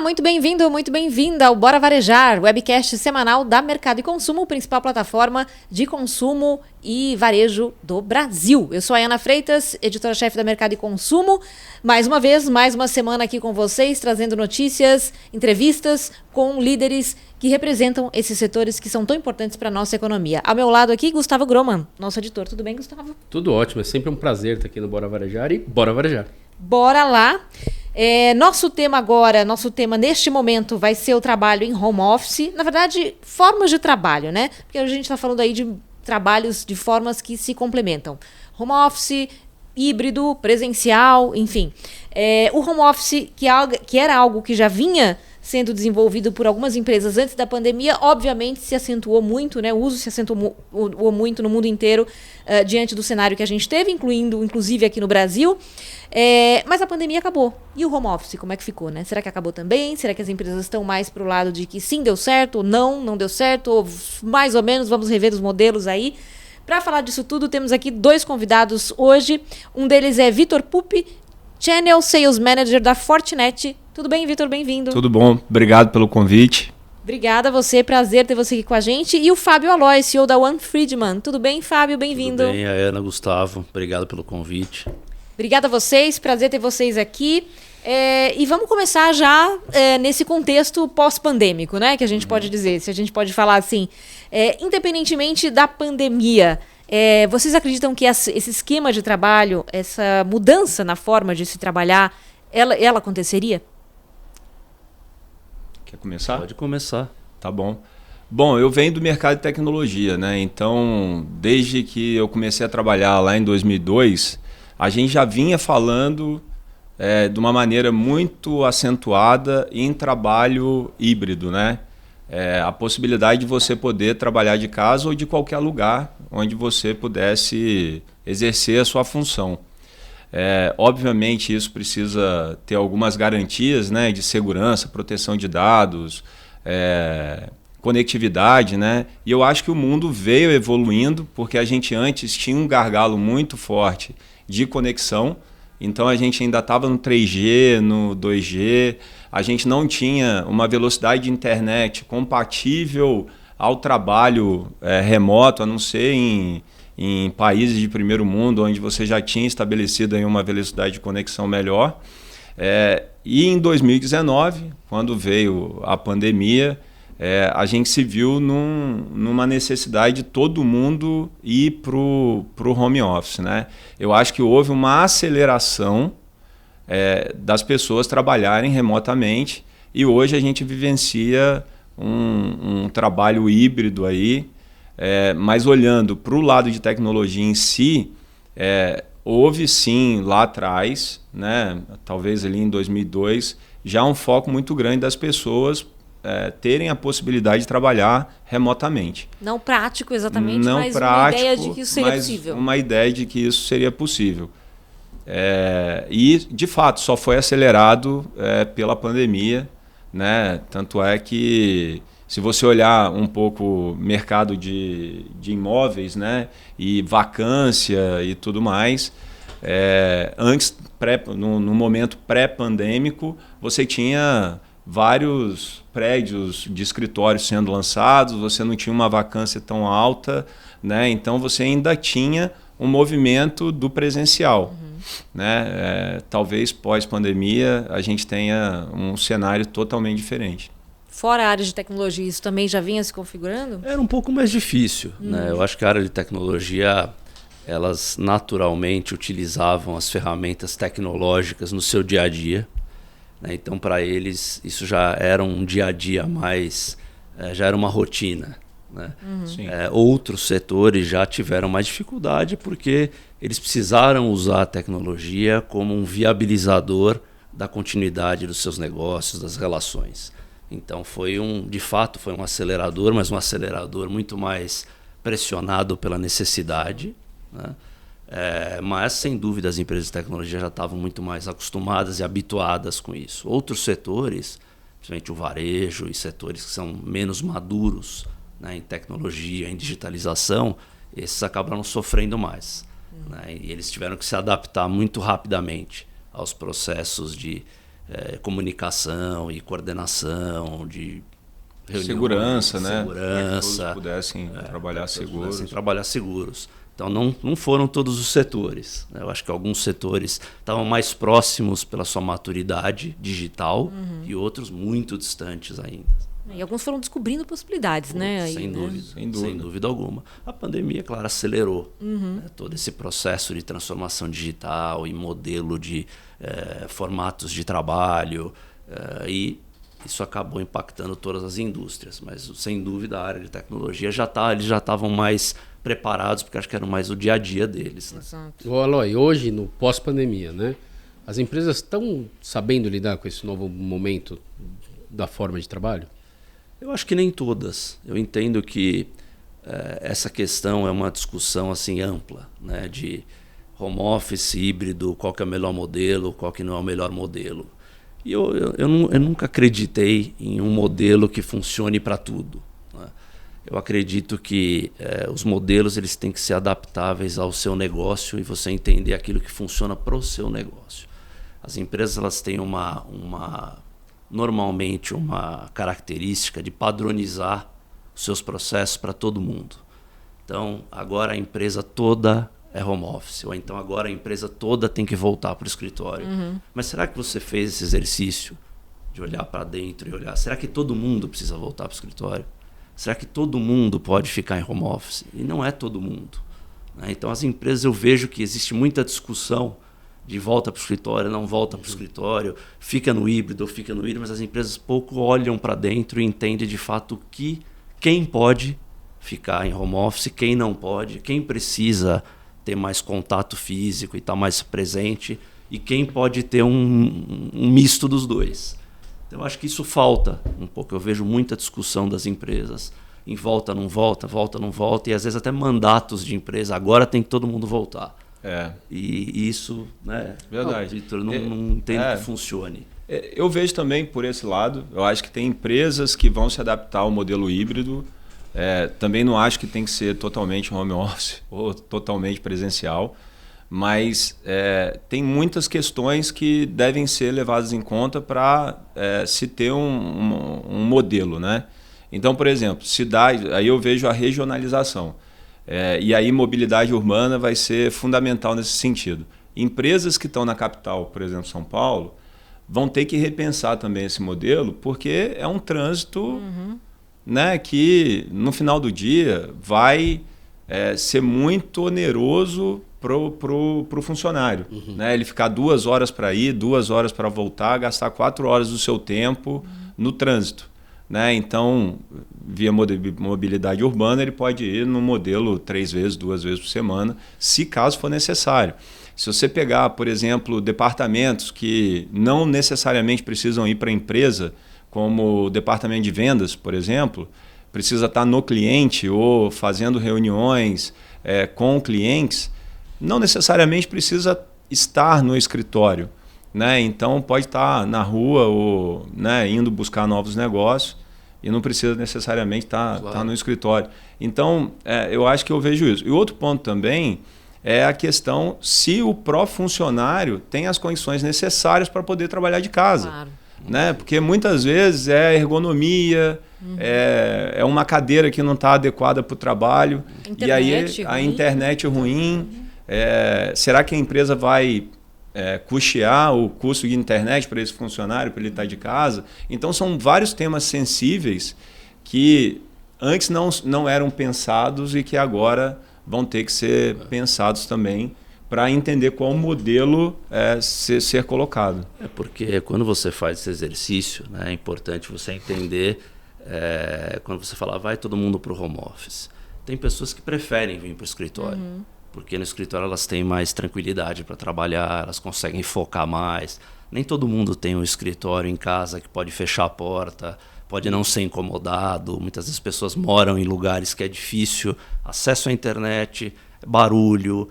muito bem-vindo, muito bem-vinda ao Bora Varejar, webcast semanal da Mercado e Consumo, principal plataforma de consumo e varejo do Brasil. Eu sou a Ana Freitas, editora-chefe da Mercado e Consumo. Mais uma vez, mais uma semana aqui com vocês, trazendo notícias, entrevistas com líderes que representam esses setores que são tão importantes para a nossa economia. Ao meu lado aqui, Gustavo Groman, nosso editor. Tudo bem, Gustavo? Tudo ótimo, é sempre um prazer estar aqui no Bora Varejar e bora varejar. Bora lá. Nosso tema neste momento vai ser o trabalho em home office. Na verdade, formas de trabalho, né? Porque a gente está falando aí de trabalhos de formas que se complementam. Home office, híbrido, presencial, enfim. O home office, que era algo que já vinha sendo desenvolvido por algumas empresas antes da pandemia, obviamente se acentuou muito, né? O uso se acentuou muito no mundo inteiro diante do cenário que a gente teve, inclusive aqui no Brasil. Mas a pandemia acabou. E o home office, como é que ficou, né? Será que acabou também? Será que as empresas estão mais pro lado de que sim, deu certo, ou não deu certo, ou mais ou menos, vamos rever os modelos aí? Para falar disso tudo, temos aqui dois convidados hoje. Um deles é Vitor Pupi, Channel Sales Manager da Fortinet. Tudo bem, Vitor? Bem-vindo. Tudo bom. Obrigado pelo convite. Obrigada a você. Prazer ter você aqui com a gente. E o Fábio Aloy, CEO da One Friedman. Tudo bem, Fábio? Bem-vindo. Tudo bem, Ana, Gustavo. Obrigado pelo convite. Obrigada a vocês. Prazer ter vocês aqui. E vamos começar já nesse contexto pós-pandêmico, né? Que a gente pode dizer, se a gente pode falar assim. Independentemente da pandemia, vocês acreditam que esse esquema de trabalho, essa mudança na forma de se trabalhar, ela aconteceria? Quer começar? Pode começar. Tá bom. Bom, eu venho do mercado de tecnologia, né? Então, desde que eu comecei a trabalhar lá em 2002, a gente já vinha falando de uma maneira muito acentuada em trabalho híbrido, né? A possibilidade de você poder trabalhar de casa ou de qualquer lugar onde você pudesse exercer a sua função. Obviamente isso precisa ter algumas garantias, né, de segurança, proteção de dados, conectividade, né? E eu acho que o mundo veio evoluindo porque a gente antes tinha um gargalo muito forte de conexão. Então a gente ainda estava no 3G, no 2G, a gente não tinha uma velocidade de internet compatível ao trabalho remoto, a não ser em países de primeiro mundo, onde você já tinha estabelecido aí uma velocidade de conexão melhor. E em 2019, quando veio a pandemia, a gente se viu numa necessidade de todo mundo ir para o home office, né? Eu acho que houve uma aceleração das pessoas trabalharem remotamente e hoje a gente vivencia um trabalho híbrido aí, mas olhando para o lado de tecnologia em si, houve sim lá atrás, né, talvez ali em 2002, já um foco muito grande das pessoas terem a possibilidade de trabalhar remotamente. Não prático exatamente, não mas prático, uma ideia de que isso seria possível. Uma ideia de que isso seria possível. E, de fato, só foi acelerado pela pandemia, né? Tanto é que, se você olhar um pouco o mercado de imóveis, né? E vacância e tudo mais, antes, no momento pré-pandêmico, você tinha vários prédios de escritórios sendo lançados, você não tinha uma vacância tão alta, né? Então você ainda tinha um movimento do presencial. Né? Talvez pós-pandemia a gente tenha um cenário totalmente diferente. Fora a área de tecnologia, isso também já vinha se configurando? Era um pouco mais difícil, né? Eu acho que a área de tecnologia, elas naturalmente utilizavam as ferramentas tecnológicas no seu dia a dia. Então, para eles, isso já era um dia a dia mais, já era uma rotina. Né? Outros setores já tiveram mais dificuldade porque eles precisaram usar a tecnologia como um viabilizador da continuidade dos seus negócios, das relações. Então, de fato, foi um acelerador, mas um acelerador muito mais pressionado pela necessidade, né? Mas, sem dúvida, as empresas de tecnologia já estavam muito mais acostumadas e habituadas com isso. Outros setores, principalmente o varejo e setores que são menos maduros, né, em tecnologia, em digitalização, esses acabaram sofrendo mais. Né, e eles tiveram que se adaptar muito rapidamente aos processos de comunicação e coordenação, de reuniões, segurança, né? Segurança. Para que todos pudessem trabalhar seguros. Pudessem trabalhar seguros. Então, não foram todos os setores, né? Eu acho que alguns setores estavam mais próximos pela sua maturidade digital e outros muito distantes ainda. E alguns foram descobrindo possibilidades, né? Aí, Sem né? dúvida, Sem dúvida. sem dúvida alguma. A pandemia, claro, acelerou né, todo esse processo de transformação digital e modelo de formatos de trabalho e isso acabou impactando todas as indústrias. Mas, sem dúvida, a área de tecnologia eles já estavam mais preparados, porque acho que era mais o dia a dia deles. Né? Exato. Ô, Aloy, hoje, no pós-pandemia, né? As empresas estão sabendo lidar com esse novo momento da forma de trabalho? Eu acho que nem todas. Eu entendo que essa questão é uma discussão assim ampla, né? De home office, híbrido, qual que é o melhor modelo, qual que não é o melhor modelo. E eu nunca acreditei em um modelo que funcione para tudo. Né? Eu acredito que os modelos eles têm que ser adaptáveis ao seu negócio e você entender aquilo que funciona para o seu negócio. As empresas elas têm normalmente uma característica de padronizar os seus processos para todo mundo. Então, agora a empresa toda é home office, ou então agora a empresa toda tem que voltar para o escritório. Mas será que você fez esse exercício de olhar para dentro e olhar, será que todo mundo precisa voltar para o escritório? Será que todo mundo pode ficar em home office? E não é todo mundo. Né? Então, as empresas, eu vejo que existe muita discussão de volta para o escritório, não volta para o escritório, fica no híbrido, mas as empresas pouco olham para dentro e entendem de fato quem pode ficar em home office, quem não pode, quem precisa ter mais contato físico e estar mais presente e quem pode ter um misto dos dois. Então, eu acho que isso falta um pouco. Eu vejo muita discussão das empresas em volta, não volta, e às vezes até mandatos de empresa, agora tem que todo mundo voltar. E isso, né? Verdade. Vitor, não entendo que funcione. Eu vejo também por esse lado. Eu acho que tem empresas que vão se adaptar ao modelo híbrido. Também não acho que tem que ser totalmente home office ou totalmente presencial. Mas tem muitas questões que devem ser levadas em conta para se ter um modelo, né? Então, por exemplo, aí eu vejo a regionalização. E aí mobilidade urbana vai ser fundamental nesse sentido. Empresas que estão na capital, por exemplo, São Paulo, vão ter que repensar também esse modelo, porque é um trânsito né, que no final do dia vai ser muito oneroso pro funcionário. Né? Ele ficar 2 horas para ir, 2 horas para voltar, gastar 4 horas do seu tempo no trânsito. Né? Então, via mobilidade urbana, ele pode ir no modelo 3 vezes, 2 vezes por semana, se caso for necessário. Se você pegar, por exemplo, departamentos que não necessariamente precisam ir para a empresa, como o departamento de vendas, por exemplo, precisa estar no cliente ou fazendo reuniões com clientes, não necessariamente precisa estar no escritório. Né? Então pode estar na rua ou indo buscar novos negócios e não precisa necessariamente estar no escritório. Então eu acho que eu vejo isso. E outro ponto também é a questão se o pró-funcionário tem as condições necessárias para poder trabalhar de casa. Claro. Né? Porque muitas vezes é ergonomia, é uma cadeira que não está adequada para o trabalho, e aí a internet ruim. Será que a empresa vai custear o custo de internet para esse funcionário, para ele estar de casa? Então são vários temas sensíveis que antes não eram pensados e que agora vão ter que ser pensados também para entender qual modelo ser colocado. Porque quando você faz esse exercício, né, é importante você entender, quando você fala vai todo mundo para o home office, tem pessoas que preferem vir para o escritório. Porque no escritório elas têm mais tranquilidade para trabalhar, elas conseguem focar mais. Nem todo mundo tem um escritório em casa que pode fechar a porta, pode não ser incomodado. Muitas vezes as pessoas moram em lugares que é difícil, acesso à internet, barulho,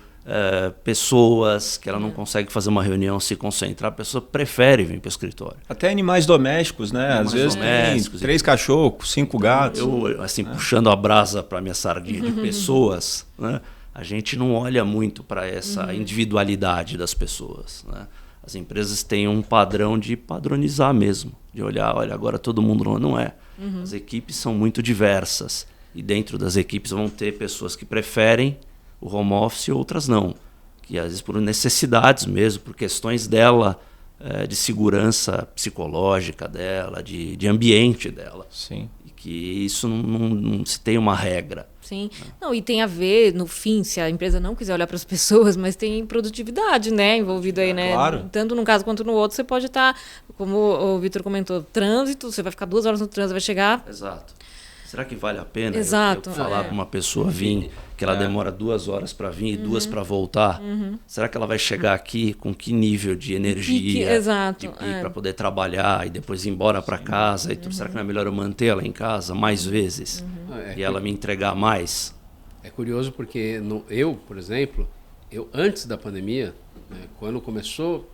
pessoas que ela não consegue fazer uma reunião, se concentrar. A pessoa prefere vir para o escritório. Até animais domésticos, né? Às vezes tem 3 cachorros, 5 gatos. Eu, assim, puxando a brasa para a minha sardinha de pessoas, né? A gente não olha muito para essa individualidade das pessoas. Né? As empresas têm um padrão de padronizar mesmo, de olhar, olha, agora todo mundo não é. As equipes são muito diversas e dentro das equipes vão ter pessoas que preferem o home office e outras não. Que às vezes por necessidades mesmo, por questões dela, de segurança psicológica dela, de ambiente dela. Sim. E que isso não se tem uma regra. Sim. Não, e tem a ver, no fim, se a empresa não quiser olhar para as pessoas, mas tem produtividade, né, envolvido aí, né? Claro. Tanto num caso quanto no outro, você pode estar, como o Vitor comentou, trânsito, você vai ficar 2 horas no trânsito, vai chegar... Exato. Será que vale a pena Exato, eu falar com uma pessoa vir, que ela demora 2 horas para vir e 2 para voltar? Será que ela vai chegar aqui com que nível de energia, exato, para poder trabalhar e depois ir embora para casa? E tudo? Será que não é melhor eu manter ela em casa mais vezes e ela me entregar mais? É curioso porque eu, por exemplo, antes da pandemia, né, quando começou,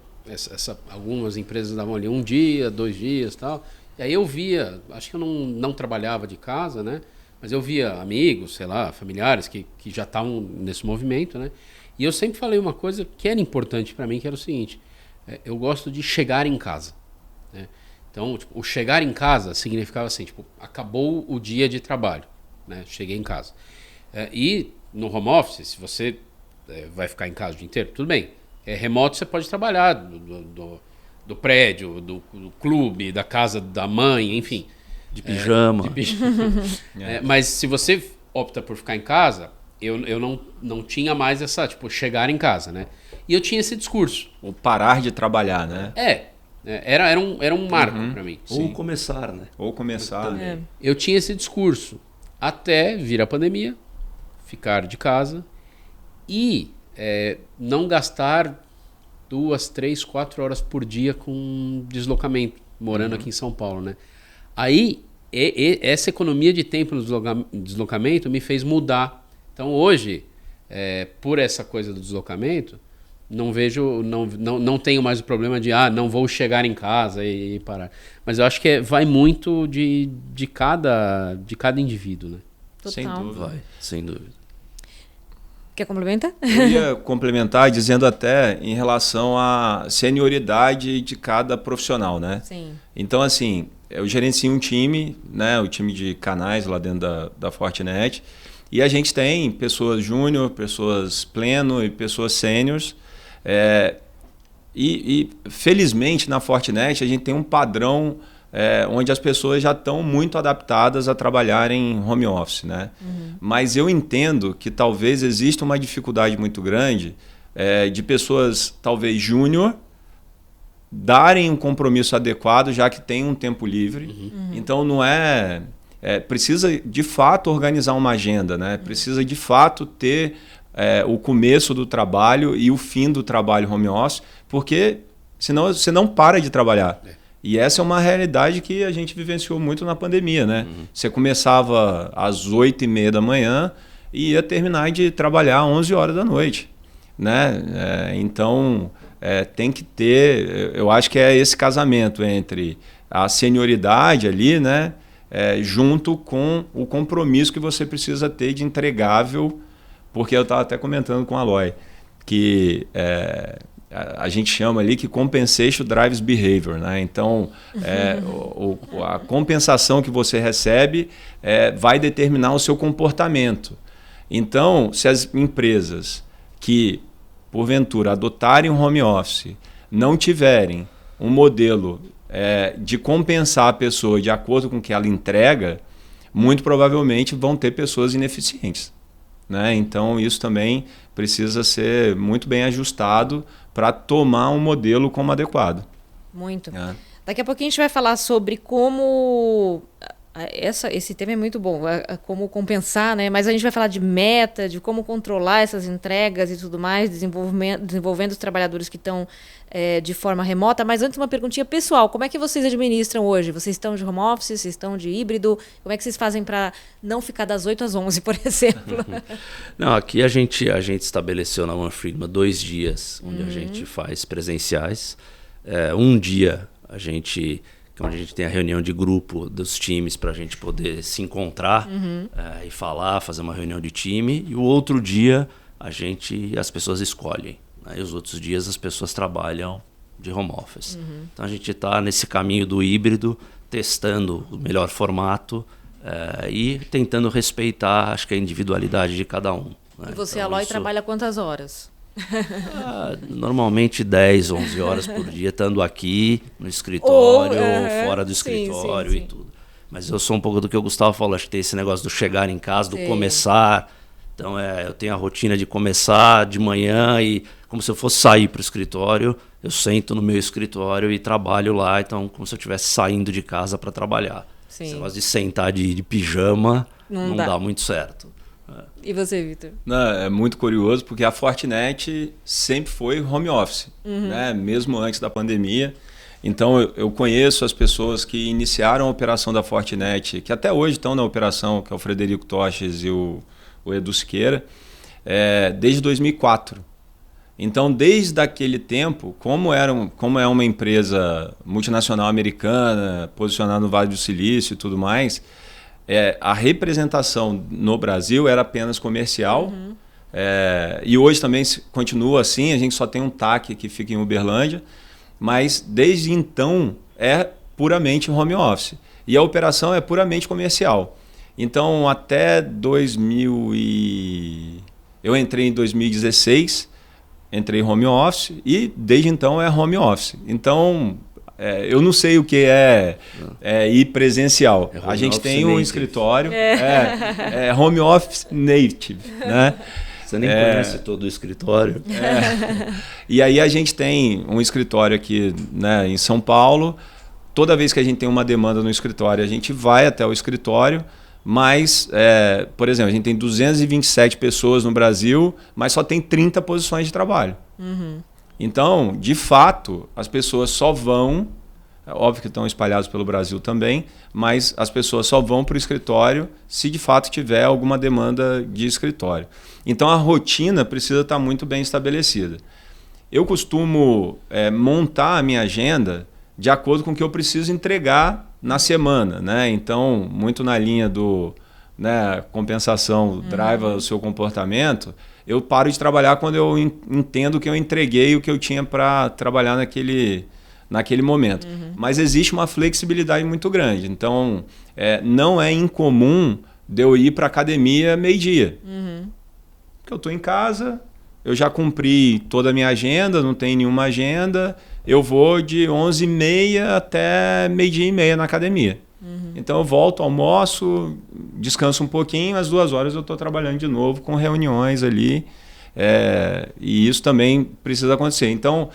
algumas empresas davam ali 1 dia, 2 dias e tal. E aí eu via, acho que eu não trabalhava de casa, né? Mas eu via amigos, sei lá, familiares que já estavam nesse movimento, né? E eu sempre falei uma coisa que era importante para mim, que era o seguinte: eu gosto de chegar em casa, né? Então, tipo, o chegar em casa significava assim, tipo, acabou o dia de trabalho, né? Cheguei em casa. E no home office, se você vai ficar em casa o dia inteiro, tudo bem. Remoto você pode trabalhar do prédio, do clube, da casa da mãe, enfim. De pijama. Mas se você opta por ficar em casa, eu não tinha mais essa, tipo, chegar em casa, né? E eu tinha esse discurso. Ou parar de trabalhar, né? Era um marco para mim. Ou começar, né? Ou começar. Eu tinha esse discurso até vir a pandemia, ficar de casa e não gastar 2, 3, 4 horas por dia com deslocamento, morando aqui em São Paulo, né? Aí, essa economia de tempo no deslocamento me fez mudar. Então, hoje, por essa coisa do deslocamento, não tenho mais o problema de, não vou chegar em casa e parar. Mas eu acho que vai muito de cada indivíduo, né? Total. Sem dúvida. Vai, sem dúvida. Quer complementar? Eu ia complementar dizendo até em relação à senioridade de cada profissional, né? Sim. Então, assim, eu gerencio um time, né? O time de canais lá dentro da Fortinet. E a gente tem pessoas júnior, pessoas pleno e pessoas sêniors. E felizmente na Fortinet a gente tem um padrão onde as pessoas já estão muito adaptadas a trabalhar em home office, né? Mas eu entendo que talvez exista uma dificuldade muito grande de pessoas talvez júnior darem um compromisso adequado, já que tem um tempo livre. Então não precisa de fato organizar uma agenda, né? Precisa de fato ter o começo do trabalho e o fim do trabalho home office, porque senão você não para de trabalhar. E essa é uma realidade que a gente vivenciou muito na pandemia, né? Você começava às 8h30 da manhã e ia terminar de trabalhar às 11 horas da noite, né? Então, tem que ter... Eu acho que é esse casamento entre a senioridade ali, né? Junto com o compromisso que você precisa ter de entregável, porque eu estava até comentando com a Aloy, que... a gente chama ali que compensation drives behavior, né? Então, a compensação que você recebe vai determinar o seu comportamento. Então, se as empresas que, porventura, adotarem um home office, não tiverem um modelo de compensar a pessoa de acordo com o que ela entrega, muito provavelmente vão ter pessoas ineficientes, né? Então, isso também precisa ser muito bem ajustado para tomar um modelo como adequado. Muito. Daqui a pouquinho a gente vai falar sobre como... Esse tema é muito bom, como compensar, né? Mas a gente vai falar de meta, de como controlar essas entregas e tudo mais, desenvolvendo os trabalhadores que estão de forma remota. Mas antes, uma perguntinha pessoal: como é que vocês administram hoje? Vocês estão de home office, vocês estão de híbrido? Como é que vocês fazem para não ficar das 8 às 11, por exemplo? Não, aqui a gente estabeleceu na One Freedman 2 dias, onde a gente faz presenciais. Um dia onde a gente tem a reunião de grupo dos times para a gente poder se encontrar e falar, fazer uma reunião de time. E o outro dia as pessoas escolhem, né? E os outros dias as pessoas trabalham de home office. Então a gente está nesse caminho do híbrido, testando o melhor formato e tentando respeitar, acho que a individualidade de cada um. Né? E você, então, Aloy, trabalha quantas horas? Normalmente 10, 11 horas por dia, estando aqui no escritório, fora do escritório sim. e tudo. Mas eu sou um pouco do que o Gustavo falou, acho que tem esse negócio do chegar em casa, do começar. Então eu tenho a rotina de começar de manhã e como se eu fosse sair para o escritório, eu sento no meu escritório e trabalho lá, então como se eu estivesse saindo de casa para trabalhar. Sim. Esse negócio de sentar de pijama não dá muito certo. E você, Vitor? É muito curioso porque a Fortinet sempre foi home office, né? Mesmo antes da pandemia. Então eu conheço as pessoas que iniciaram a operação da Fortinet, que até hoje estão na operação, que é o Frederico Toches e o Edu Siqueira, desde 2004. Então, desde aquele tempo, como é uma empresa multinacional americana, posicionada no Vale do Silício e tudo mais, a representação no Brasil era apenas comercial. E hoje também continua assim, a gente só tem um TAC que fica em Uberlândia, mas desde então é puramente home office. E a operação é puramente comercial. Então, até eu entrei em 2016, entrei home office e desde então é home office. Então, eu não sei o que é ir presencial. A gente tem um escritório, home office native, né? Você nem conhece todo o escritório. E aí a gente tem um escritório aqui, né, em São Paulo. Toda vez que a gente tem uma demanda no escritório, a gente vai até o escritório. Mas, por exemplo, a gente tem 227 pessoas no Brasil, mas só tem 30 posições de trabalho. Então, de fato, as pessoas só vão, óbvio que estão espalhados pelo Brasil também, mas as pessoas só vão para o escritório se de fato tiver alguma demanda de escritório. Então, a rotina precisa estar muito bem estabelecida. Eu costumo montar a minha agenda de acordo com o que eu preciso entregar na semana, né? Então, muito na linha do compensação, drive o seu comportamento, eu paro de trabalhar quando eu entendo que eu entreguei o que eu tinha para trabalhar naquele momento. Mas existe uma flexibilidade muito grande. Então, não é incomum de eu ir para a academia meio-dia. Porque eu estou em casa, eu já cumpri toda a minha agenda, não tem nenhuma agenda, eu vou de 11h30 até meio-dia e meia na academia. Então eu volto, almoço, descanso um pouquinho, às 2 horas eu estou trabalhando de novo com reuniões ali. E isso também precisa acontecer. Então,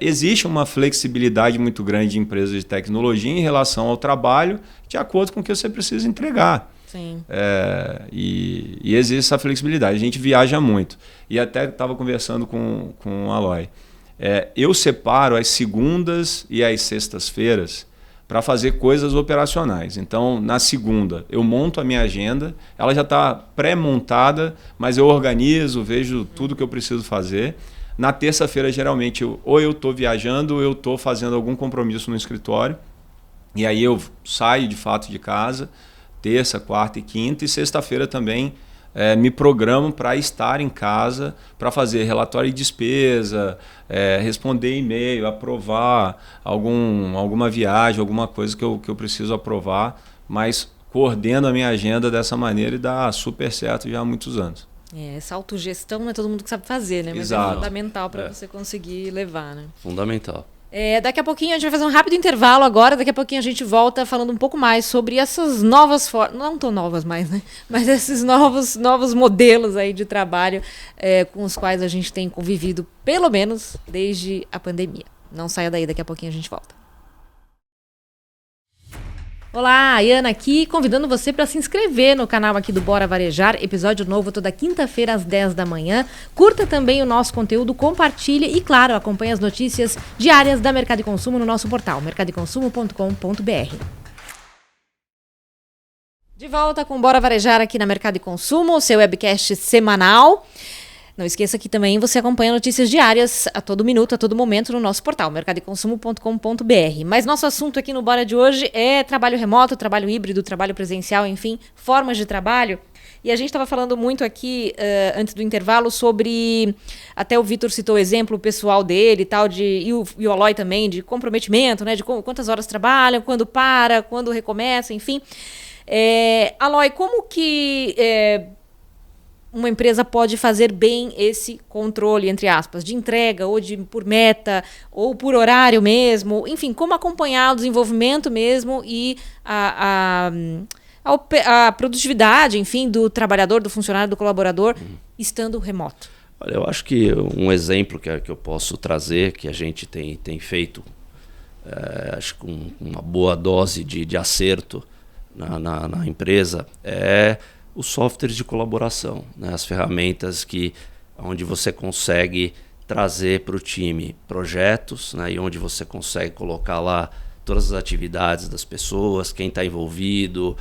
existe uma flexibilidade muito grande de empresas de tecnologia em relação ao trabalho, de acordo com o que você precisa entregar. Sim. E existe essa flexibilidade. A gente viaja muito. E até estava conversando com o Aloy. Eu separo as segundas e as sextas-feiras para fazer coisas operacionais. Então, na segunda, eu monto a minha agenda, ela já está pré-montada, mas eu organizo, vejo tudo que eu preciso fazer. Na terça-feira, geralmente, ou eu estou viajando, ou eu estou fazendo algum compromisso no escritório, e aí eu saio de fato de casa, terça, quarta e quinta, e sexta-feira também me programo para estar em casa, para fazer relatório de despesa, responder e-mail, aprovar alguma viagem, alguma coisa que eu preciso aprovar, mas coordeno a minha agenda dessa maneira e dá super certo já há muitos anos. Essa autogestão não é todo mundo que sabe fazer, né? Mas Exato. É fundamental para você conseguir levar, né? Fundamental. Daqui a pouquinho a gente vai fazer um rápido intervalo agora, daqui a pouquinho a gente volta falando um pouco mais sobre essas novas formas, não tão novas mais, né? Mas esses novos modelos aí de trabalho com os quais a gente tem convivido, pelo menos, desde a pandemia. Não saia daí, daqui a pouquinho a gente volta. Olá, Ayana aqui, convidando você para se inscrever no canal aqui do Bora Varejar, episódio novo toda quinta-feira às 10 da manhã. Curta também o nosso conteúdo, compartilhe e, claro, acompanhe as notícias diárias da Mercado e Consumo no nosso portal, mercadoeconsumo.com.br. De volta com Bora Varejar aqui na Mercado e Consumo, o seu webcast semanal. Não esqueça que também você acompanha notícias diárias a todo minuto, a todo momento no nosso portal, mercadoeconsumo.com.br. Mas nosso assunto aqui no Bora de hoje é trabalho remoto, trabalho híbrido, trabalho presencial, enfim, formas de trabalho. E a gente estava falando muito aqui, antes do intervalo, sobre... Até o Vitor citou o exemplo pessoal dele e tal, e o Aloy também, de comprometimento, né? De quantas horas trabalha, quando para, quando recomeça, enfim. Aloy, como que uma empresa pode fazer bem esse controle, entre aspas, de entrega, ou por meta, ou por horário mesmo? Enfim, como acompanhar o desenvolvimento mesmo e a produtividade, enfim, do trabalhador, do funcionário, do colaborador, estando remoto? Olha, eu acho que um exemplo que eu posso trazer, que a gente tem feito, acho que com uma boa dose de acerto na empresa, é os softwares de colaboração, né? As ferramentas onde você consegue trazer para o time projetos, né? E onde você consegue colocar lá todas as atividades das pessoas, quem está envolvido,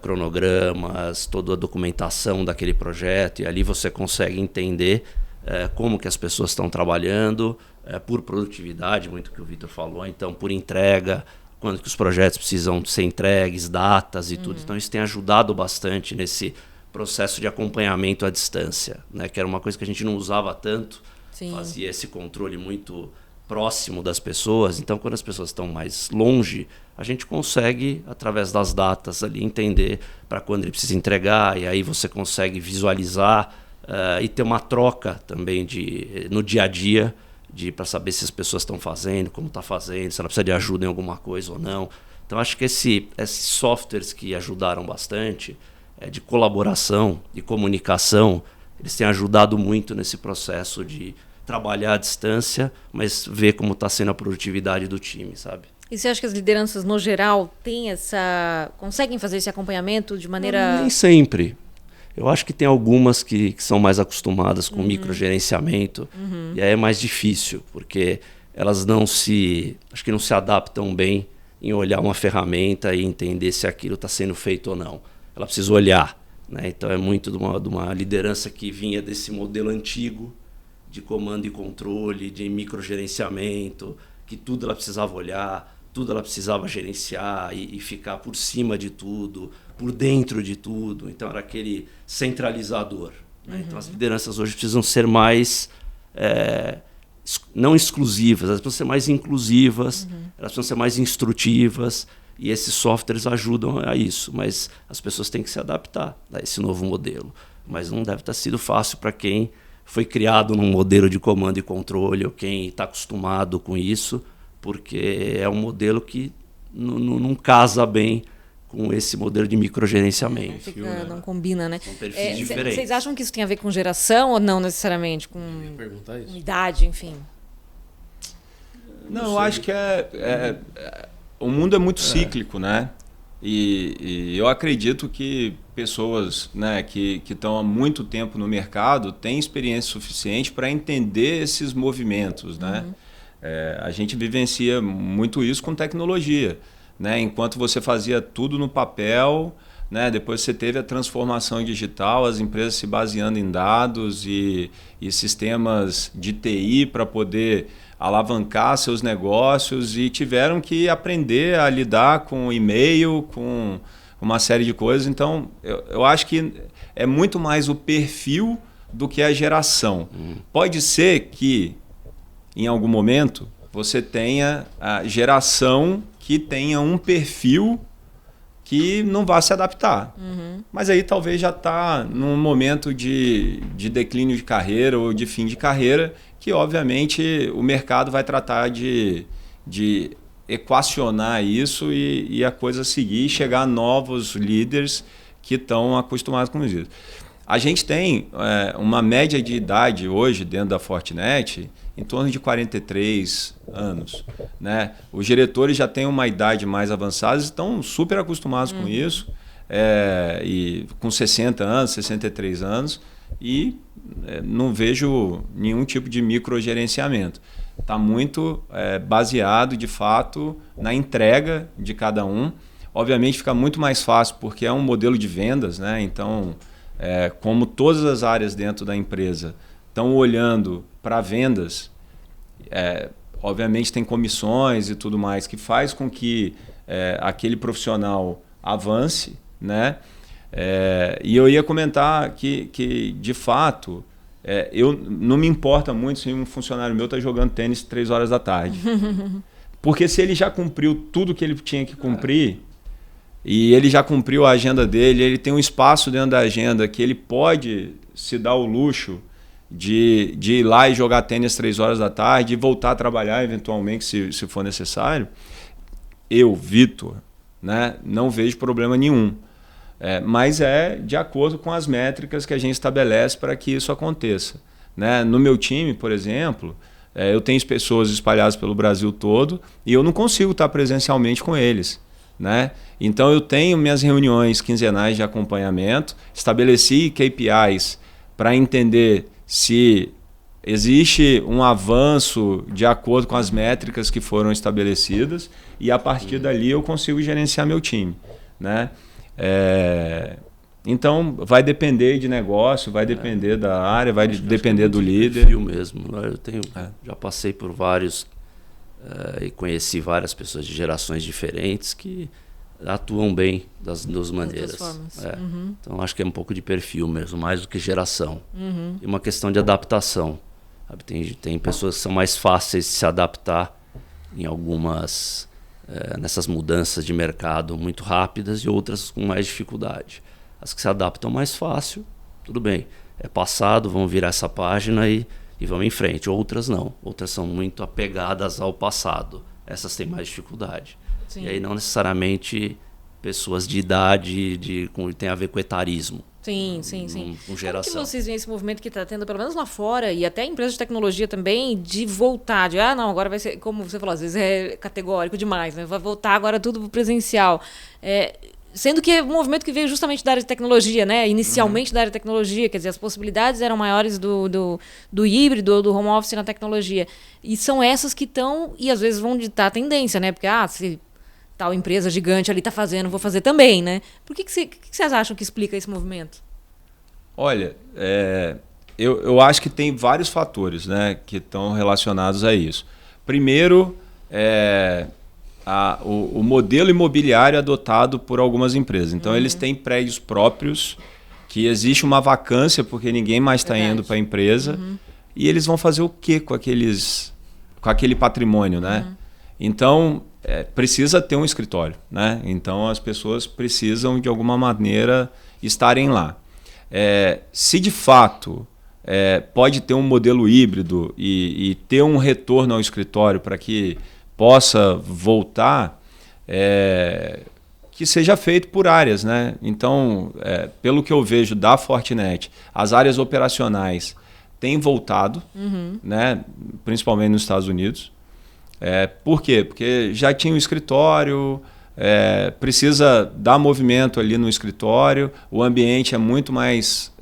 cronogramas, toda a documentação daquele projeto, e ali você consegue entender como que as pessoas estão trabalhando, por produtividade, muito que o Vitor falou, então por entrega, quando que os projetos precisam ser entregues, datas e tudo. Então isso tem ajudado bastante nesse processo de acompanhamento à distância, né? Que era uma coisa que a gente não usava tanto. Sim. Fazia esse controle muito próximo das pessoas. Então quando as pessoas estão mais longe, a gente consegue, através das datas ali, entender para quando ele precisa entregar, e aí você consegue visualizar e ter uma troca também no dia a dia, para saber se as pessoas estão fazendo, como está fazendo, se ela precisa de ajuda em alguma coisa ou não. Então acho que esses softwares que ajudaram bastante, de colaboração e comunicação, eles têm ajudado muito nesse processo de trabalhar à distância, mas ver como está sendo a produtividade do time, sabe? E você acha que as lideranças, no geral, conseguem fazer esse acompanhamento de maneira... Nem sempre. Eu acho que tem algumas que são mais acostumadas com microgerenciamento, e aí é mais difícil, porque elas acho que não se adaptam bem em olhar uma ferramenta e entender se aquilo está sendo feito ou não. Ela precisa olhar, né? Então é muito de uma liderança que vinha desse modelo antigo de comando e controle, de microgerenciamento, que tudo ela precisava olhar, tudo ela precisava gerenciar e ficar por cima de tudo, por dentro de tudo. Então era aquele centralizador, né? Então as lideranças hoje precisam ser mais, não exclusivas, elas precisam ser mais inclusivas, elas precisam ser mais instrutivas, e esses softwares ajudam a isso, mas as pessoas têm que se adaptar a esse novo modelo. Mas não deve ter sido fácil para quem foi criado num modelo de comando e controle, ou quem está acostumado com isso, porque é um modelo que não casa bem com esse modelo de microgerenciamento. Não combina, né? São perfis diferentes. Vocês acham que isso tem a ver com geração ou não necessariamente? Com idade, enfim? Não, eu acho que o mundo é muito cíclico, né? E eu acredito que pessoas, né, que estão há muito tempo no mercado têm experiência suficiente para entender esses movimentos, né? A gente vivencia muito isso com tecnologia, né? Enquanto você fazia tudo no papel, né? Depois você teve a transformação digital, as empresas se baseando em dados e sistemas de TI para poder alavancar seus negócios, e tiveram que aprender a lidar com e-mail, com uma série de coisas. Então, eu acho que é muito mais o perfil do que a geração. Pode ser que, em algum momento, você tenha a geração que tenha um perfil que não vá se adaptar. Mas aí talvez já está num momento de declínio de carreira ou de fim de carreira, que obviamente o mercado vai tratar de equacionar isso e a coisa seguir e chegar a novos líderes que estão acostumados com isso. A gente tem uma média de idade hoje dentro da Fortinet em torno de 43 anos, né? Os diretores já têm uma idade mais avançada, estão super acostumados com isso, e com 60 anos, 63 anos, e não vejo nenhum tipo de microgerenciamento. Está muito baseado, de fato, na entrega de cada um. Obviamente fica muito mais fácil porque é um modelo de vendas, né? Então, como todas as áreas dentro da empresa estão olhando para vendas, obviamente tem comissões e tudo mais que faz com que aquele profissional avance, né? E eu ia comentar que de fato, eu não me importa muito se um funcionário meu está jogando tênis 3 horas da tarde. Porque se ele já cumpriu tudo que ele tinha que cumprir, e ele já cumpriu a agenda dele, ele tem um espaço dentro da agenda que ele pode se dar o luxo de ir lá e jogar tênis 3 horas da tarde e voltar a trabalhar eventualmente se for necessário. Eu, Vitor, né, não vejo problema nenhum. Mas é de acordo com as métricas que a gente estabelece para que isso aconteça. Né? No meu time, por exemplo, eu tenho pessoas espalhadas pelo Brasil todo e eu não consigo estar presencialmente com eles. Né? Então eu tenho minhas reuniões quinzenais de acompanhamento, estabeleci KPIs para entender se existe um avanço de acordo com as métricas que foram estabelecidas e a partir dali eu consigo gerenciar meu time. Né? Então vai depender de negócio, vai depender da área, vai depender do líder. Perfil mesmo. Eu já passei por vários e conheci várias pessoas de gerações diferentes que atuam bem das duas maneiras. Então acho que é um pouco de perfil mesmo, mais do que geração. E uma questão de adaptação. Sabe? Tem pessoas que são mais fáceis de se adaptar em algumas nessas mudanças de mercado muito rápidas e outras com mais dificuldade. As que se adaptam mais fácil, tudo bem. É passado, vão virar essa página e vamos em frente. Outras não. Outras são muito apegadas ao passado. Essas têm mais dificuldade. Sim. E aí não necessariamente pessoas de idade tem a ver com etarismo. Sim. Com geração. Como que vocês veem esse movimento que está tendo, pelo menos lá fora, e até empresas de tecnologia também, de voltar, não, agora vai ser, como você falou, às vezes é categórico demais, né? Vai voltar agora tudo pro presencial. Sendo que é um movimento que veio justamente da área de tecnologia, né? Inicialmente da área de tecnologia, quer dizer, as possibilidades eram maiores do híbrido ou do home office na tecnologia. E são essas que estão, e às vezes vão ditar a tendência, né? Porque, se tal empresa gigante ali está fazendo, vou fazer também, né? Por que vocês acham que explica esse movimento? Olha, eu acho que tem vários fatores, né, que estão relacionados a isso. Primeiro, o modelo imobiliário adotado por algumas empresas. Então, eles têm prédios próprios, que existe uma vacância porque ninguém mais está indo para a empresa. E eles vão fazer o quê com aquele patrimônio, né? Então, precisa ter um escritório, né? Então, as pessoas precisam, de alguma maneira, estarem lá. Se de fato pode ter um modelo híbrido e ter um retorno ao escritório para que possa voltar, que seja feito por áreas, né? Então, pelo que eu vejo da Fortinet, as áreas operacionais têm voltado, né? Principalmente nos Estados Unidos. Por quê? Porque já tinha um escritório, precisa dar movimento ali no escritório, o ambiente é muito mais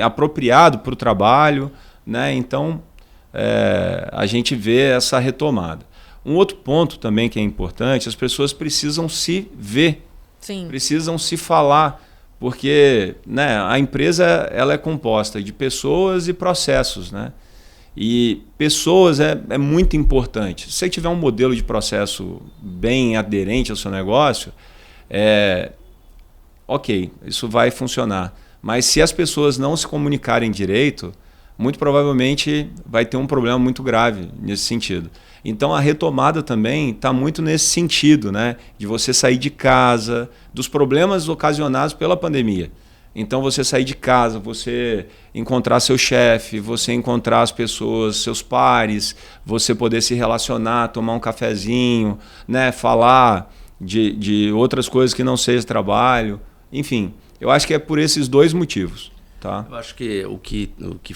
apropriado para o trabalho, né? Então, a gente vê essa retomada. Um outro ponto também que é importante, as pessoas precisam se ver, precisam se falar, porque, né, a empresa ela é composta de pessoas e processos, né? E pessoas é muito importante. Se você tiver um modelo de processo bem aderente ao seu negócio, ok, isso vai funcionar. Mas se as pessoas não se comunicarem direito, muito provavelmente vai ter um problema muito grave nesse sentido. Então a retomada também está muito nesse sentido, né? De você sair de casa, dos problemas ocasionados pela pandemia. Então você sair de casa, você encontrar seu chefe, você encontrar as pessoas, seus pares, você poder se relacionar, tomar um cafezinho, né? Falar de outras coisas que não seja trabalho. Enfim, eu acho que é por esses dois motivos. Tá? Eu acho que o que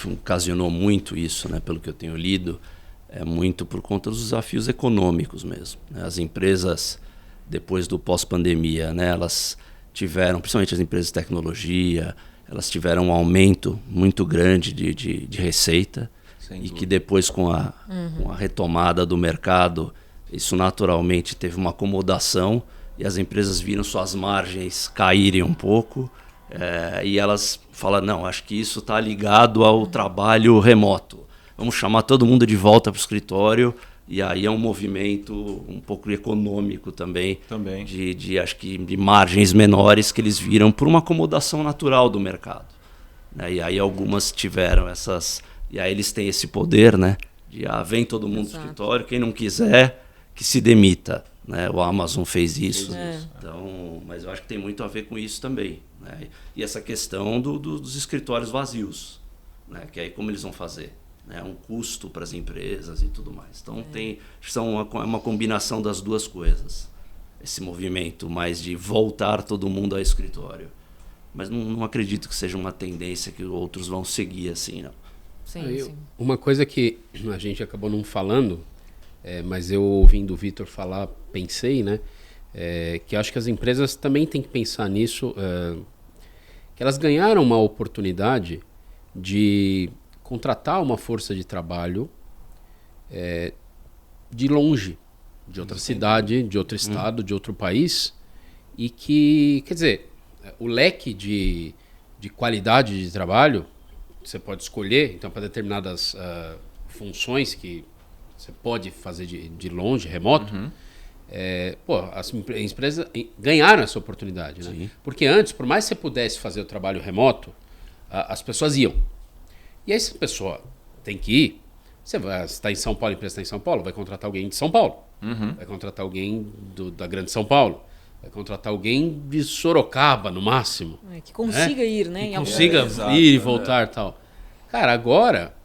ocasionou muito isso, né, pelo que eu tenho lido, é muito por conta dos desafios econômicos mesmo. Né? As empresas, depois do pós-pandemia, né, elas tiveram, principalmente as empresas de tecnologia, elas tiveram um aumento muito grande de receita e que depois com a retomada do mercado, isso naturalmente teve uma acomodação e as empresas viram suas margens caírem um pouco. E elas falam, não, acho que isso está ligado ao trabalho remoto. Vamos chamar todo mundo de volta para o escritório E aí é um movimento um pouco econômico também. Também. Acho que de margens menores que eles viram por uma acomodação natural do mercado. Né? E aí algumas tiveram essas... E aí eles têm esse poder, né? De vem todo mundo do escritório, quem não quiser, que se demita. Né? O Amazon fez isso. Então, mas eu acho que tem muito a ver com isso também. Né? E essa questão dos escritórios vazios. Né? Que aí como eles vão fazer? É um custo para as empresas e tudo mais. Então são uma combinação das duas coisas. Esse movimento mais de voltar todo mundo ao escritório. Mas não acredito que seja uma tendência que outros vão seguir assim, não. Sim. Uma coisa que a gente acabou não falando, mas eu ouvindo o Vitor falar, pensei, né? Que acho que as empresas também têm que pensar nisso, que elas ganharam uma oportunidade de contratar uma força de trabalho de longe, de outra cidade, de outro estado, de outro país, e que, quer dizer, o leque de qualidade de trabalho você pode escolher, então para determinadas funções que você pode fazer de longe, remoto, as empresas ganharam essa oportunidade, né? Porque antes, por mais que você pudesse fazer o trabalho remoto, as pessoas iam. E aí se a pessoa tem que ir, você está em São Paulo, a empresa está em São Paulo, vai contratar alguém de São Paulo, vai contratar alguém da Grande São Paulo, vai contratar alguém de Sorocaba, no máximo. Que consiga ir, né? Que consiga ir e voltar e tal. Cara, agora,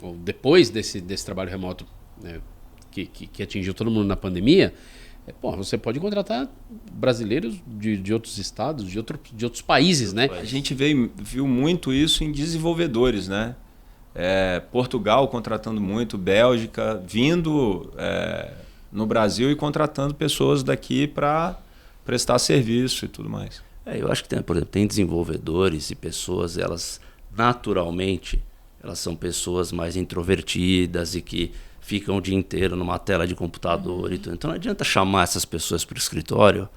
ou depois desse trabalho remoto, né, que atingiu todo mundo na pandemia, você pode contratar brasileiros de outros estados, de outros países, né? A gente viu muito isso em desenvolvedores, né? Portugal contratando muito, Bélgica, vindo no Brasil e contratando pessoas daqui para prestar serviço e tudo mais. Eu acho que por exemplo, tem desenvolvedores e pessoas, elas naturalmente, elas são pessoas mais introvertidas e que ficam o dia inteiro numa tela de computador e tudo. Então não adianta chamar essas pessoas para o escritório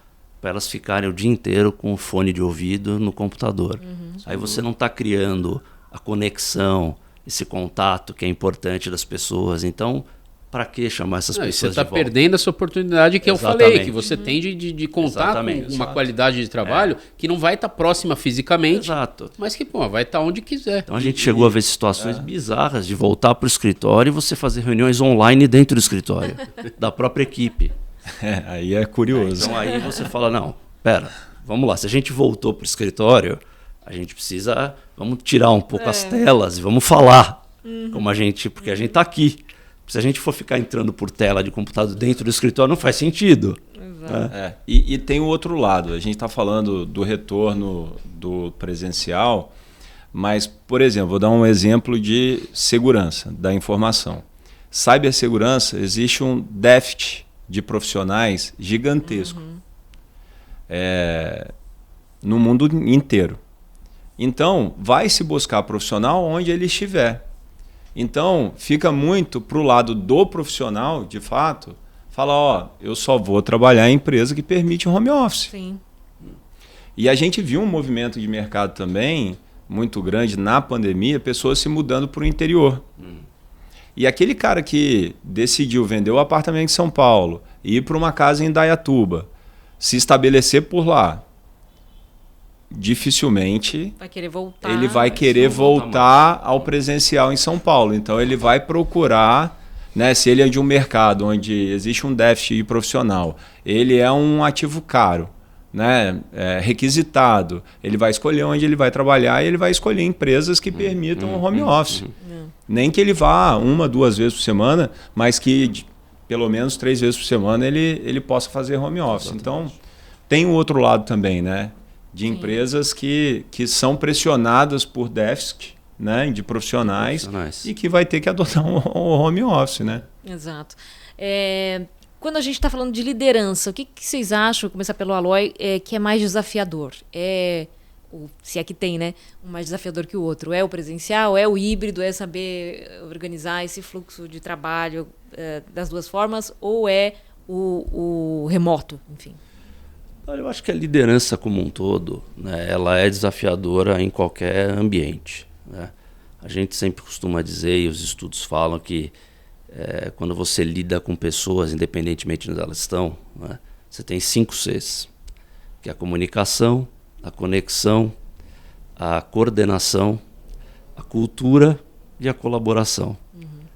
para elas ficarem o dia inteiro com o fone de ouvido no computador. Aí você não está criando a conexão, esse contato que é importante das pessoas. Então, para que chamar essas pessoas de volta? Você está perdendo essa oportunidade que eu falei, que você tem de contar com uma qualidade de trabalho que não vai estar próxima fisicamente, mas que vai estar onde quiser. Então a gente chegou a ver situações bizarras de voltar para o escritório e você fazer reuniões online dentro do escritório, da própria equipe. Aí é curioso. Então aí você fala, não, pera, vamos lá, se a gente voltou para o escritório, a gente precisa, vamos tirar um pouco as telas e vamos falar porque a gente está aqui. Se a gente for ficar entrando por tela de computador dentro do escritório, não faz sentido. Exato. E tem o outro lado. A gente está falando do retorno do presencial, mas, por exemplo, vou dar um exemplo de segurança da informação. Cibersegurança, existe um déficit de profissionais gigantesco no mundo inteiro. Então, vai se buscar profissional onde ele estiver. Então, fica muito para o lado do profissional, de fato, falar, eu só vou trabalhar em empresa que permite home office. Sim. E a gente viu um movimento de mercado também muito grande na pandemia, pessoas se mudando para o interior. E aquele cara que decidiu vender o apartamento em São Paulo e ir para uma casa em Indaiatuba, se estabelecer por lá, dificilmente vai querer voltar. Ele vai querer voltar ao presencial em São Paulo. Então ele vai procurar, né, se ele é de um mercado onde existe um déficit profissional, ele é um ativo caro, né, requisitado, ele vai escolher onde ele vai trabalhar e ele vai escolher empresas que permitam o home office. Nem que ele vá 1, 2 vezes por semana, mas que pelo menos 3 vezes por semana ele possa fazer home office. Então tem o outro lado também, né? De empresas que são pressionadas por déficit, né, de profissionais e que vai ter que adotar um home office, né? Exato. Quando a gente está falando de liderança, o que vocês acham, começar pelo Aloy, que é mais desafiador? Se é que tem, né? Um mais desafiador que o outro. É o presencial, é o híbrido, é saber organizar esse fluxo de trabalho das duas formas, ou é o remoto, enfim? Eu acho que a liderança como um todo, né, ela é desafiadora em qualquer ambiente. Né? A gente sempre costuma dizer, e os estudos falam, que quando você lida com pessoas, independentemente de onde elas estão, né, você tem 5 Cs, que é a comunicação, a conexão, a coordenação, a cultura e a colaboração.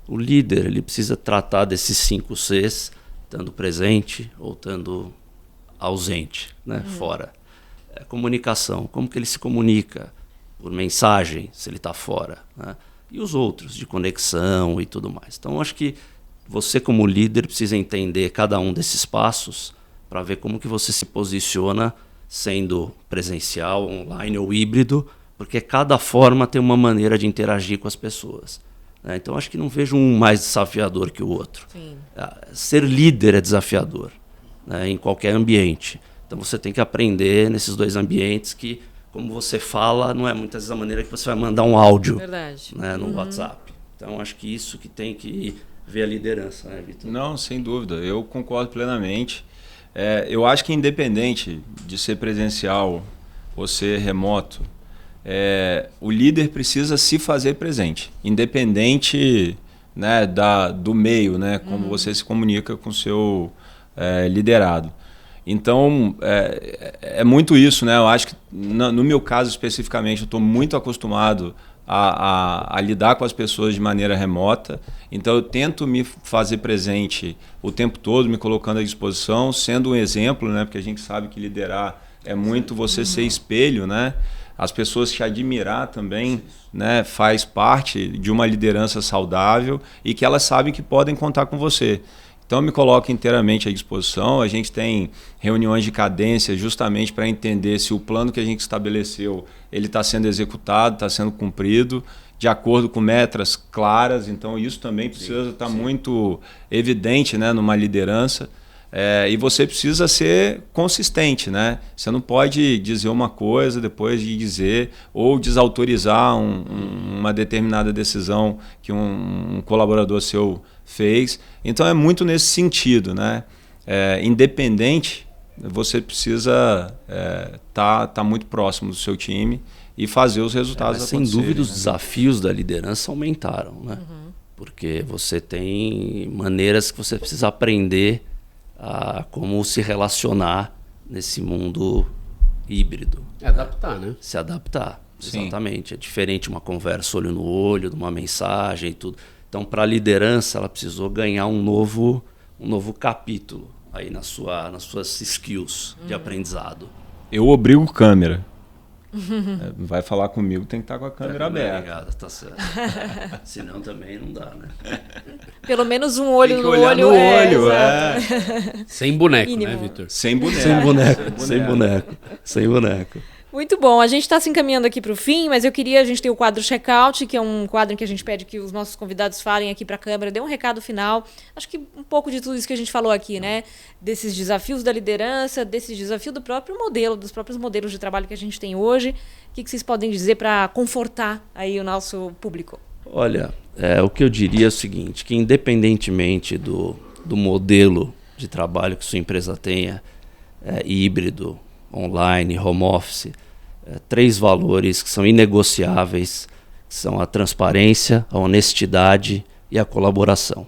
O líder, ele precisa tratar desses 5 Cs, estando presente ou estando ausente, né, fora. Comunicação, como que ele se comunica? Por mensagem, se ele está fora, né? E os outros, de conexão e tudo mais. Então, acho que você, como líder, precisa entender cada um desses passos para ver como que você se posiciona, sendo presencial, online ou híbrido, porque cada forma tem uma maneira de interagir com as pessoas, né? Então, acho que não vejo um mais desafiador que o outro. Sim. Ser líder é desafiador, né, em qualquer ambiente. Então, você tem que aprender nesses 2 ambientes que, como você fala, não é muitas vezes a maneira que você vai mandar um áudio, né, no WhatsApp. Então, acho que isso que tem que ver a liderança, né, Vitor? Não, sem dúvida. Eu concordo plenamente. Eu acho que independente de ser presencial ou ser remoto, o líder precisa se fazer presente, independente, né, do meio, né, como você se comunica com o seu liderado. Então, é muito isso, né? Eu acho que, no meu caso especificamente, eu estou muito acostumado a lidar com as pessoas de maneira remota. Então, eu tento me fazer presente o tempo todo, me colocando à disposição, sendo um exemplo, né? Porque a gente sabe que liderar é muito você ser espelho, né? As pessoas te admirar também, né? Faz parte de uma liderança saudável e que elas sabem que podem contar com você. Então, eu me coloco inteiramente à disposição. A gente tem reuniões de cadência justamente para entender se o plano que a gente estabeleceu ele está sendo executado, está sendo cumprido, de acordo com metas claras. Então, isso também precisa estar muito evidente, né, numa liderança. E você precisa ser consistente, né? Você não pode dizer uma coisa depois de dizer ou desautorizar uma determinada decisão que um colaborador seu fez. Então é muito nesse sentido, né? Independente, você precisa tá muito próximo do seu time e fazer os resultados acontecerem. Sem dúvida, os né? desafios da liderança aumentaram, né? Porque você tem maneiras que você precisa aprender a como se relacionar nesse mundo híbrido. Adaptar, né? Se adaptar, Sim. exatamente. É diferente uma conversa olho no olho, de uma mensagem e tudo. Então, para a liderança, ela precisou ganhar um novo capítulo aí nas suas skills de aprendizado. Eu obrigo câmera. Vai falar comigo, tem que estar com a câmera aberta. Obrigado, tá certo. Senão também não dá, né? Pelo menos um olho Tem que no olhar olho. no olho, exato. Sem boneco, Mínimo. né, Vitor? Sem boneco. Sem boneco. Muito bom. A gente está se encaminhando aqui para o fim, mas a gente tem o quadro Checkout, que é um quadro em que a gente pede que os nossos convidados falem aqui para a câmera, dê um recado final. Acho que um pouco de tudo isso que a gente falou aqui, né? Desses desafios da liderança, desse desafio do próprio modelo, dos próprios modelos de trabalho que a gente tem hoje. O que vocês podem dizer para confortar aí o nosso público? Olha, o que eu diria é o seguinte, que independentemente do modelo de trabalho que sua empresa tenha, híbrido, online, home office, 3 valores que são inegociáveis, que são a transparência, a honestidade e a colaboração.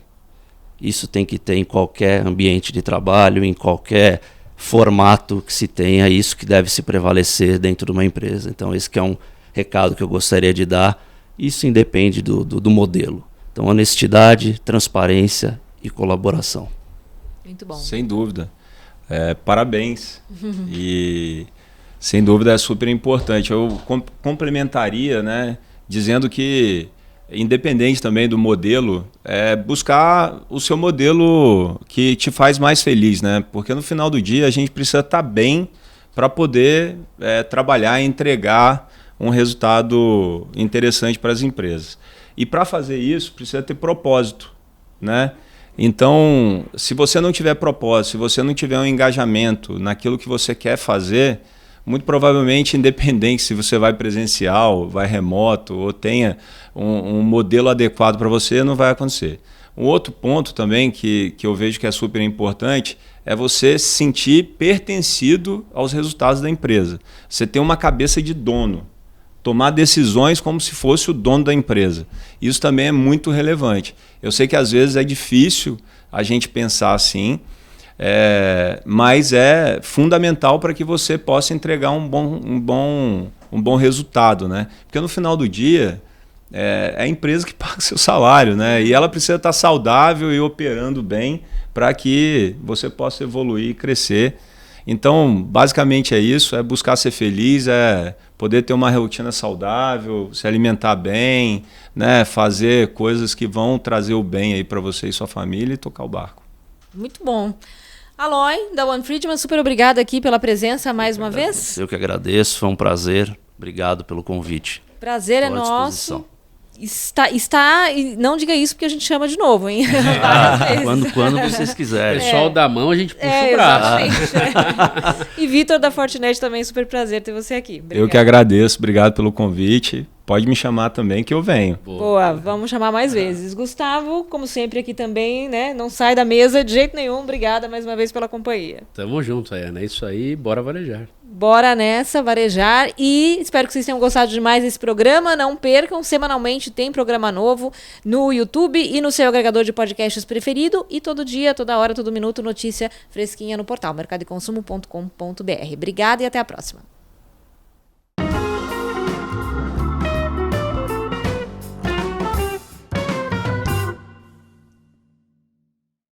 Isso tem que ter em qualquer ambiente de trabalho, em qualquer formato que se tenha, isso que deve se prevalecer dentro de uma empresa. Então, esse que é um recado que eu gostaria de dar. Isso independe do modelo. Então, honestidade, transparência e colaboração. Muito bom. Sem dúvida. Parabéns. E, sem dúvida, é super importante. Eu complementaria, né, dizendo que, independente também do modelo, buscar o seu modelo que te faz mais feliz, né? Porque no final do dia a gente precisa estar bem para poder trabalhar e entregar um resultado interessante para as empresas. E para fazer isso precisa ter propósito, né? Então, se você não tiver propósito, se você não tiver um engajamento naquilo que você quer fazer, muito provavelmente, independente se você vai presencial, vai remoto ou tenha um modelo adequado para você, não vai acontecer. Um outro ponto também que eu vejo que é super importante é você se sentir pertencido aos resultados da empresa. Você ter uma cabeça de dono, tomar decisões como se fosse o dono da empresa. Isso também é muito relevante. Eu sei que às vezes é difícil a gente pensar assim, mas é fundamental para que você possa entregar um bom resultado, né? Porque no final do dia é a empresa que paga o seu salário, né? E ela precisa estar saudável e operando bem para que você possa evoluir e crescer. Então, basicamente é isso, é buscar ser feliz, é poder ter uma rotina saudável, se alimentar bem, né? Fazer coisas que vão trazer o bem aí para você e sua família e tocar o barco. Muito bom. Aloy, da One Friedman, super obrigada aqui pela presença mais uma vez. Eu que agradeço, foi um prazer. Obrigado pelo convite. Prazer é nosso. Está, e não diga isso porque a gente chama de novo, hein? Quando vocês quiserem. Pessoal da mão, a gente puxa o braço. Exatamente. E Vitor da Fortinet também, super prazer ter você aqui. Obrigada. Eu que agradeço, obrigado pelo convite. Pode me chamar também que eu venho. Boa, vamos chamar mais vezes. Gustavo, como sempre aqui também, né? Não sai da mesa de jeito nenhum. Obrigada mais uma vez pela companhia. Tamo junto, Ana. É isso aí, bora varejar. Bora nessa, varejar. E espero que vocês tenham gostado demais desse programa. Não percam, semanalmente tem programa novo no YouTube e no seu agregador de podcasts preferido. E todo dia, toda hora, todo minuto, notícia fresquinha no portal mercadoeconsumo.com.br. Obrigada e até a próxima.